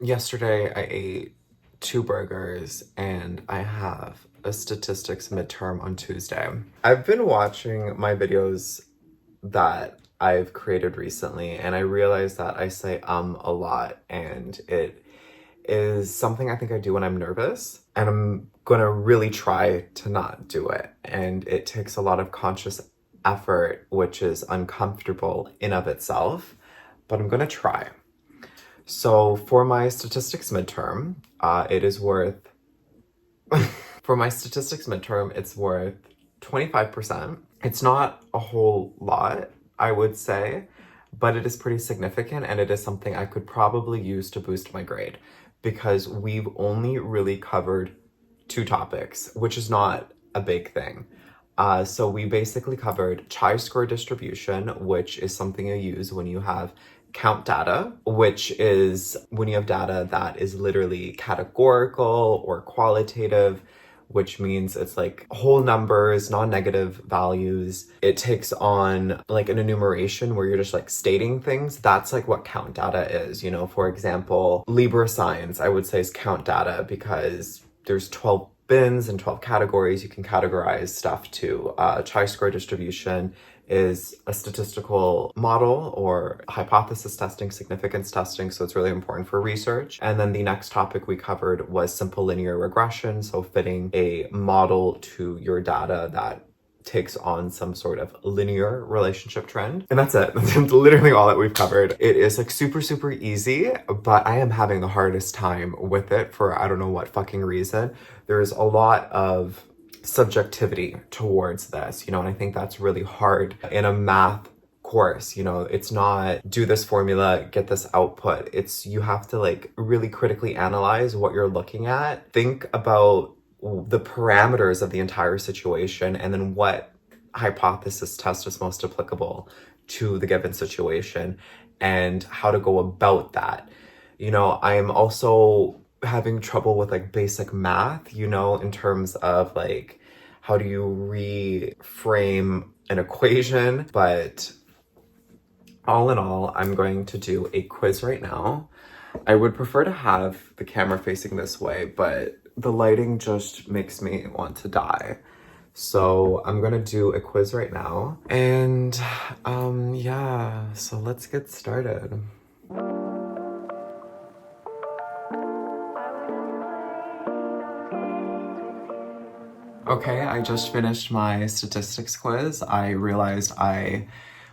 Yesterday, I ate 2 burgers and I have a statistics midterm on Tuesday. I've been watching my videos that I've created recently, and I realized that I say a lot, and it is something I think I do when I'm nervous, and I'm gonna really try to not do it. And it takes a lot of conscious effort, which is uncomfortable in of itself, but I'm gonna try. So for my statistics midterm, it is worth, for my statistics midterm, it's worth 25%. It's not a whole lot, I would say, but it is pretty significant, and it is something I could probably use to boost my grade because we've only really covered 2 topics, which is not a big thing. So we basically covered chi-square distribution, which is something you use when you have count data, which is when you have data that is literally categorical or qualitative, which means it's like whole numbers, non-negative values. It takes on like an enumeration where you're just like stating things. That's like what count data is. You know, for example, Libra signs, I would say, is count data because there's 12 bins and 12 categories you can categorize stuff to. Chi-square distribution is a statistical model or hypothesis testing, significance testing, so it's really important for research. And then the next topic we covered was simple linear regression, so fitting a model to your data that takes on some sort of linear relationship trend. And that's it. That's literally all that we've covered. It is like super, super easy, but I am having the hardest time with it for I don't know what fucking reason. There's a lot of subjectivity towards this, and I think that's really hard in a math course. It's not do this formula, get this output. It's you have to like really critically analyze what you're looking at, think about the parameters of the entire situation, and then what hypothesis test is most applicable to the given situation and how to go about that. I'm also having trouble with like basic math, in terms of like how do you reframe an equation. But all in all, I'm going to do a quiz right now. I would prefer to have the camera facing this way, but the lighting just makes me want to die. So I'm gonna do a quiz right now. And yeah, so let's get started. Okay, I just finished my statistics quiz. I realized I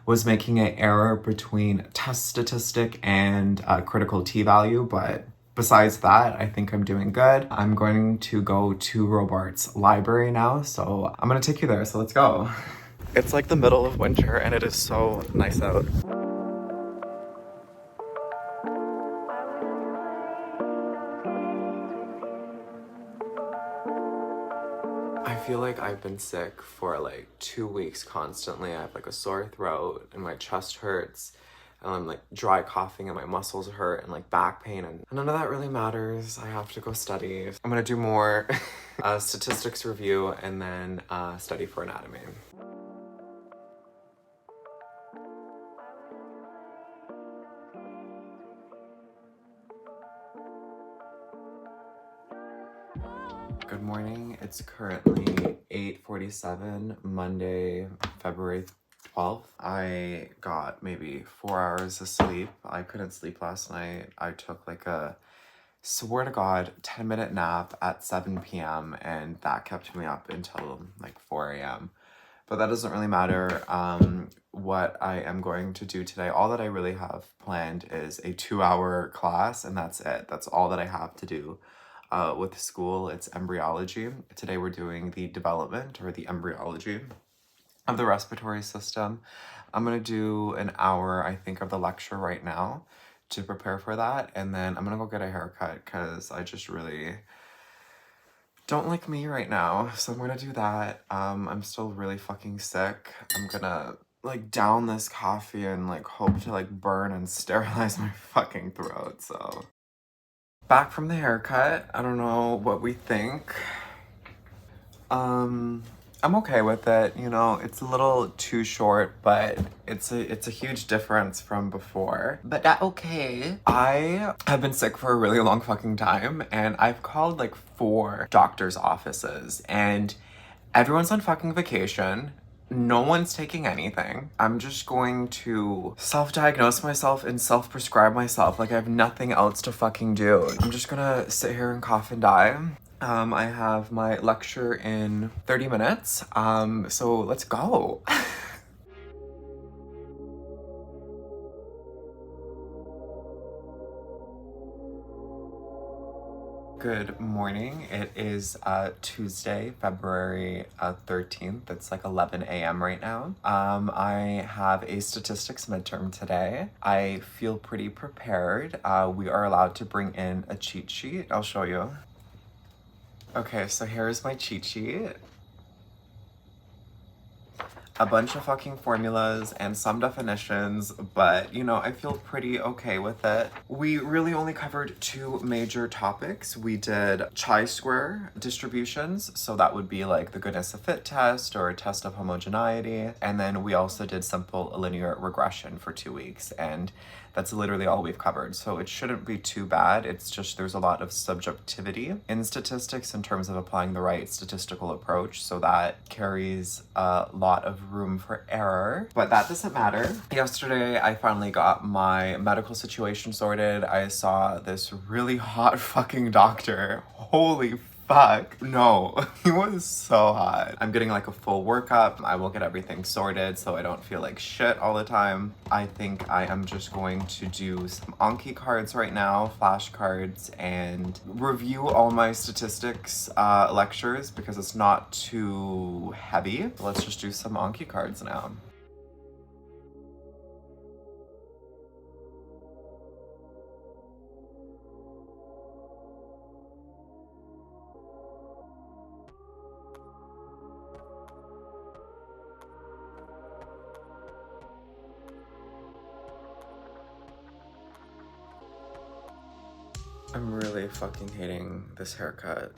was making an error between test statistic and critical t-value, but besides that, I think I'm doing good. I'm going to go to Robart's library now, so I'm gonna take you there, so let's go. It's like the middle of winter and it is so nice out. I feel like I've been sick for like 2 weeks constantly. I have like a sore throat and my chest hurts, and I'm like dry coughing and my muscles hurt and like back pain, and none of that really matters. I have to go study. I'm gonna do more statistics review and then study for anatomy. Good morning. It's currently 8:47, Monday, February 12th. I got maybe 4 hours of sleep. I couldn't sleep last night. I took like a, swear to God, 10-minute nap at 7 p.m. and that kept me up until like 4 a.m. But that doesn't really matter. What I am going to do today, all that I really have planned is a 2-hour class, and that's it. That's all that I have to do. With school, it's embryology. Today we're doing the development or the embryology of the respiratory system. I'm gonna do an hour, I think, of the lecture right now to prepare for that, and then I'm gonna go get a haircut because I just really don't like me right now. So I'm gonna do that. I'm still really fucking sick. I'm gonna like down this coffee and like hope to like burn and sterilize my fucking throat. So back from the haircut. I don't know what we think. I'm okay with it, you know, it's a little too short, but it's a huge difference from before. But that okay. I have been sick for a really long fucking time, and I've called like 4 doctor's offices, and everyone's on fucking vacation. No one's taking anything. I'm just going to self-diagnose myself and self-prescribe myself like I have nothing else to fucking do. I'm just gonna sit here and cough and die. I have my lecture in 30 minutes. So let's go. Good morning. It is Tuesday, February 13th. It's like 11 a.m. right now. I have a statistics midterm today. I feel pretty prepared. We are allowed to bring in a cheat sheet. I'll show you. Okay, so here's my cheat sheet. A bunch of fucking formulas and some definitions, but you know, I feel pretty okay with it. We really only covered 2 major topics. We did chi-square distributions, so that would be like the goodness of fit test or a test of homogeneity. And then we also did simple linear regression for 2 weeks, and that's literally all we've covered. So it shouldn't be too bad. It's just there's a lot of subjectivity in statistics in terms of applying the right statistical approach. So that carries a lot of room for error, but that doesn't matter. Yesterday, I finally got my medical situation sorted. I saw this really hot fucking doctor. Holy fuck. No, he was so hot. I'm getting like a full workup. I will get everything sorted so I don't feel like shit all the time. I think I am just going to do some Anki cards right now, flashcards, and review all my statistics lectures because it's not too heavy. Let's just do some Anki cards now. I'm really fucking hating this haircut.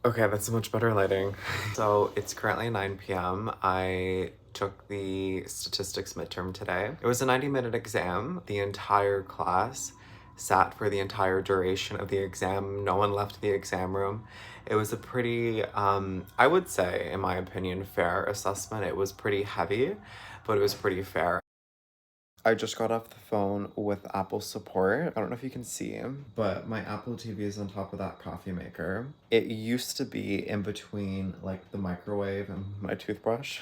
Okay, that's much better lighting. So it's currently 9 p.m. I took the statistics midterm today. It was a 90-minute exam. The entire class sat for the entire duration of the exam. No one left the exam room. It was a pretty, I would say, in my opinion, fair assessment. It was pretty heavy, but it was pretty fair. I just got off the phone with Apple support. I don't know if you can see, but my Apple TV is on top of that coffee maker. It used to be in between like the microwave and my toothbrush.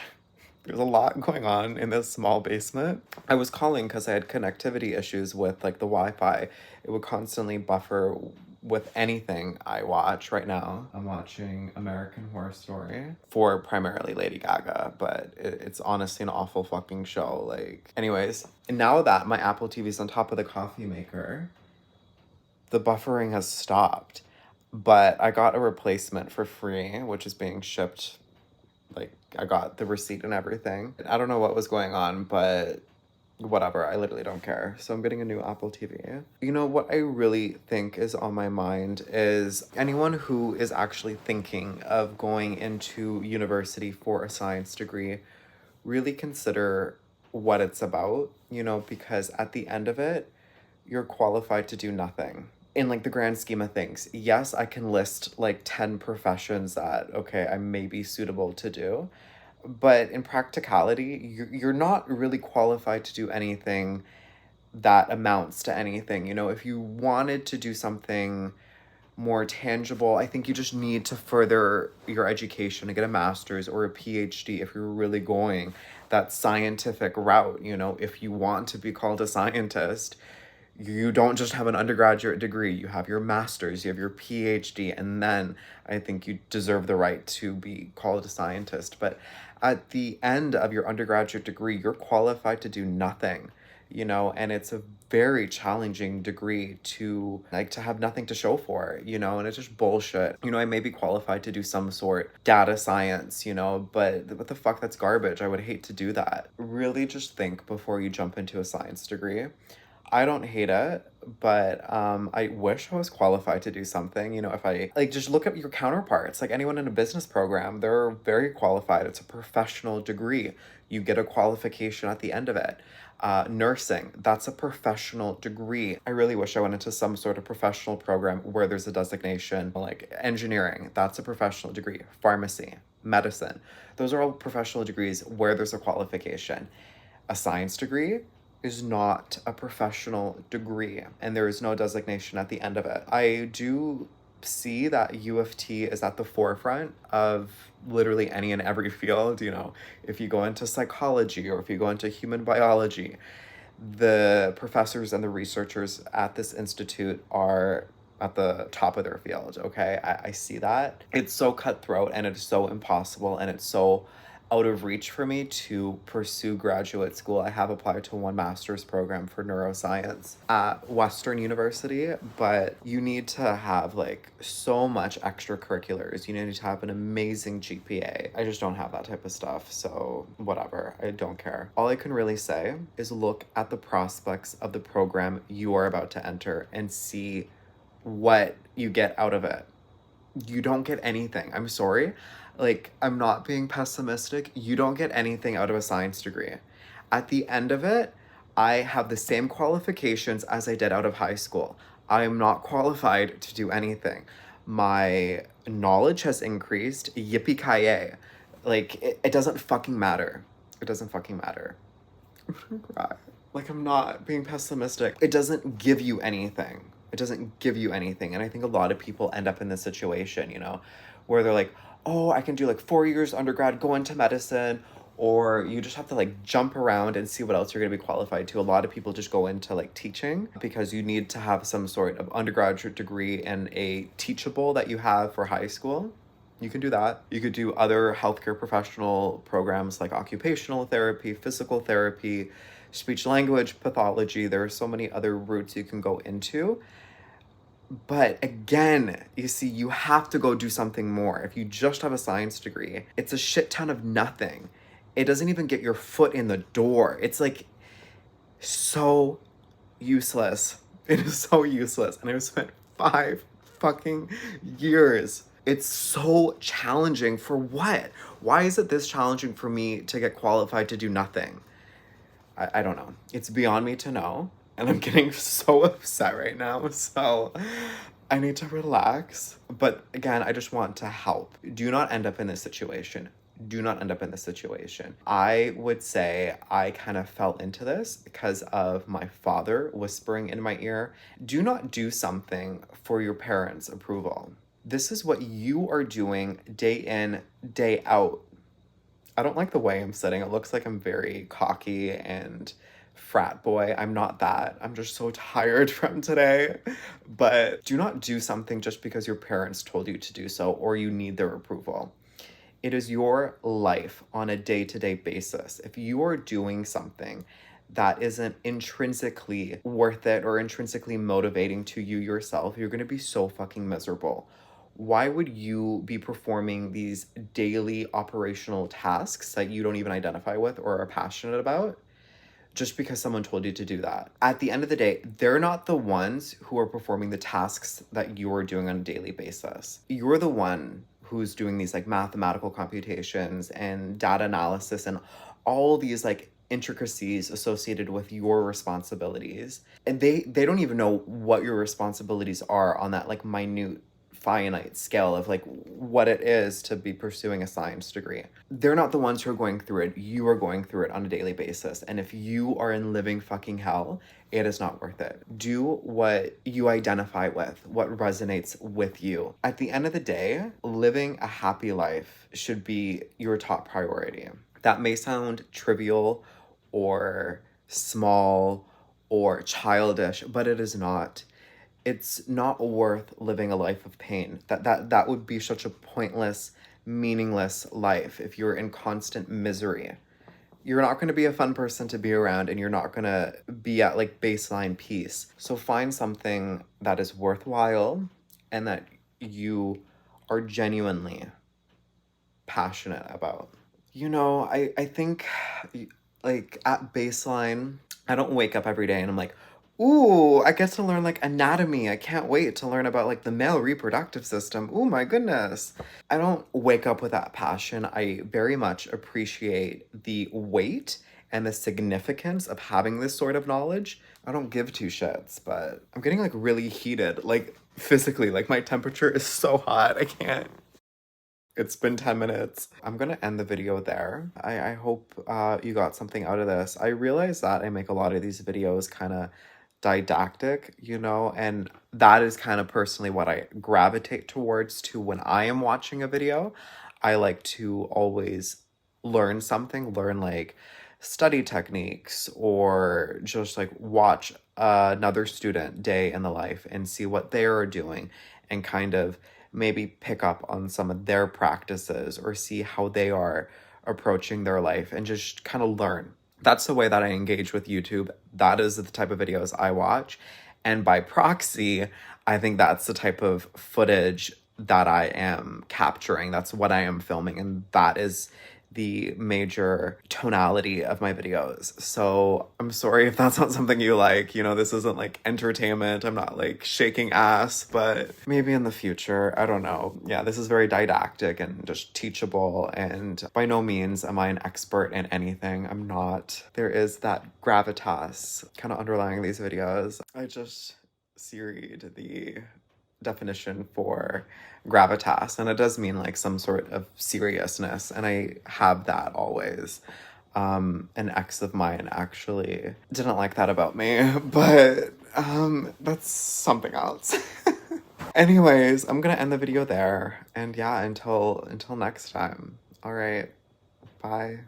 There's a lot going on in this small basement. I was calling because I had connectivity issues with like the Wi-Fi. It would constantly buffer with anything I watch. Right now, I'm watching American Horror Story for primarily Lady Gaga, but it's honestly an awful fucking show. Like, anyways, now that my Apple TV's on top of the coffee maker, the buffering has stopped. But I got a replacement for free, which is being shipped. Like, I got the receipt and everything. I don't know what was going on, but whatever, I literally don't care. So I'm getting a new Apple TV. You know, what I really think is on my mind is anyone who is actually thinking of going into university for a science degree, really consider what it's about, you know, because at the end of it, you're qualified to do nothing. In like the grand scheme of things, yes, I can list like 10 professions that, okay, I may be suitable to do, but in practicality, you're not really qualified to do anything that amounts to anything. You know, if you wanted to do something more tangible, I think you just need to further your education to get a master's or a PhD if you're really going that scientific route. You know, if you want to be called a scientist, you don't just have an undergraduate degree, you have your master's, you have your PhD, and then I think you deserve the right to be called a scientist. But at the end of your undergraduate degree, you're qualified to do nothing, you know, and it's a very challenging degree to like to have nothing to show for, you know, and it's just bullshit. You know, I may be qualified to do some sort data science, you know, but what the fuck, that's garbage. I would hate to do that. Really just think before you jump into a science degree. I don't hate it, but I wish I was qualified to do something. You know, if I like just look at your counterparts, like anyone in a business program, they're very qualified. It's a professional degree. You get a qualification at the end of it. Nursing, that's a professional degree. I really wish I went into some sort of professional program where there's a designation. Like engineering, that's a professional degree. Pharmacy, medicine, those are all professional degrees where there's a qualification. A science degree is not a professional degree, and there is no designation at the end of it. I do see that U of T is at the forefront of literally any and every field. You know, if you go into psychology or if you go into human biology, the professors and the researchers at this institute are at the top of their field. Okay, I see that. It's so cutthroat and it's so impossible and it's so out of reach for me to pursue graduate school. I have applied to one master's program for neuroscience at Western University, but you need to have like so much extracurriculars. You need to have an amazing GPA. I just don't have that type of stuff, so whatever. I don't care. All I can really say is look at the prospects of the program you are about to enter and see what you get out of it. You don't get anything. I'm sorry. Like, I'm not being pessimistic. You don't get anything out of a science degree. At the end of it, I have the same qualifications as I did out of high school. I am not qualified to do anything. My knowledge has increased. Yippee-ki-yay. Like, it doesn't fucking matter. It doesn't fucking matter. I'm gonna cry. Like, I'm not being pessimistic. It doesn't give you anything. It doesn't give you anything. And I think a lot of people end up in this situation, you know, where they're like, oh, I can do like 4 years undergrad, go into medicine, or you just have to like jump around and see what else you're going to be qualified to. A lot of people just go into like teaching because you need to have some sort of undergraduate degree and a teachable that you have for high school. You can do that. You could do other healthcare professional programs like occupational therapy, physical therapy, speech language pathology. There are so many other routes you can go into. But again, you see, you have to go do something more. If you just have a science degree, it's a shit ton of nothing. It doesn't even get your foot in the door. It's like so useless. It is so useless. And I've spent 5 fucking years. It's so challenging for what? Why is it this challenging for me to get qualified to do nothing? I don't know. It's beyond me to know. And I'm getting so upset right now. So I need to relax. But again, I just want to help. Do not end up in this situation. Do not end up in this situation. I would say I kind of fell into this because of my father whispering in my ear, do not do something for your parents' approval. This is what you are doing day in, day out. I don't like the way I'm sitting. It looks like I'm very cocky and frat boy. I'm not that. I'm just so tired from today. But do not do something just because your parents told you to do so or you need their approval. It is your life on a day-to-day basis. If you are doing something that isn't intrinsically worth it or intrinsically motivating to you yourself, you're going to be so fucking miserable. Why would you be performing these daily operational tasks that you don't even identify with or are passionate about just because someone told you to do that? At the end of the day, they're not the ones who are performing the tasks that you're doing on a daily basis. You're the one who's doing these like mathematical computations and data analysis and all these like intricacies associated with your responsibilities. And they don't even know what your responsibilities are on that like minute finite scale of like what it is to be pursuing a science degree. They're not the ones who are going through it. You are going through it on a daily basis. And if you are in living fucking hell, it is not worth it. Do what you identify with, what resonates with you. At the end of the day, living a happy life should be your top priority. That may sound trivial or small or childish, but it is not. It's not worth living a life of pain. That would be such a pointless, meaningless life if you're in constant misery. You're not going to be a fun person to be around and you're not going to be at like baseline peace. So find something that is worthwhile and that you are genuinely passionate about. You know, I think like at baseline, I don't wake up every day and I'm like, Ooh, I get to learn like anatomy. I can't wait to learn about like the male reproductive system. Ooh, my goodness. I don't wake up with that passion. I very much appreciate the weight and the significance of having this sort of knowledge. I don't give two shits, but I'm getting like really heated, like physically, like my temperature is so hot. I can't. It's been 10 minutes. I'm gonna end the video there. I hope you got something out of this. I realize that I make a lot of these videos kind of didactic, you know, and that is kind of personally what I gravitate towards too when I am watching a video. I like to always learn something, learn like study techniques or just like watch another student day in the life and see what they are doing and kind of maybe pick up on some of their practices or see how they are approaching their life and just kind of learn. That's the way that I engage with YouTube. That is the type of videos I watch. And by proxy, I think that's the type of footage that I am capturing. That's what I am filming. And that is the major tonality of my videos. So I'm sorry if that's not something you like. You know, this isn't like entertainment. I'm not like shaking ass, but maybe in the future, I don't know. Yeah, this is very didactic and just teachable. And by no means am I an expert in anything. I'm not. There is that gravitas kind of underlying these videos. I just seried the definition for gravitas, and it does mean like some sort of seriousness, and I have that always. An ex of mine actually didn't like that about me, but that's something else. Anyways, I'm gonna end the video there, and yeah, until next time. All right, bye.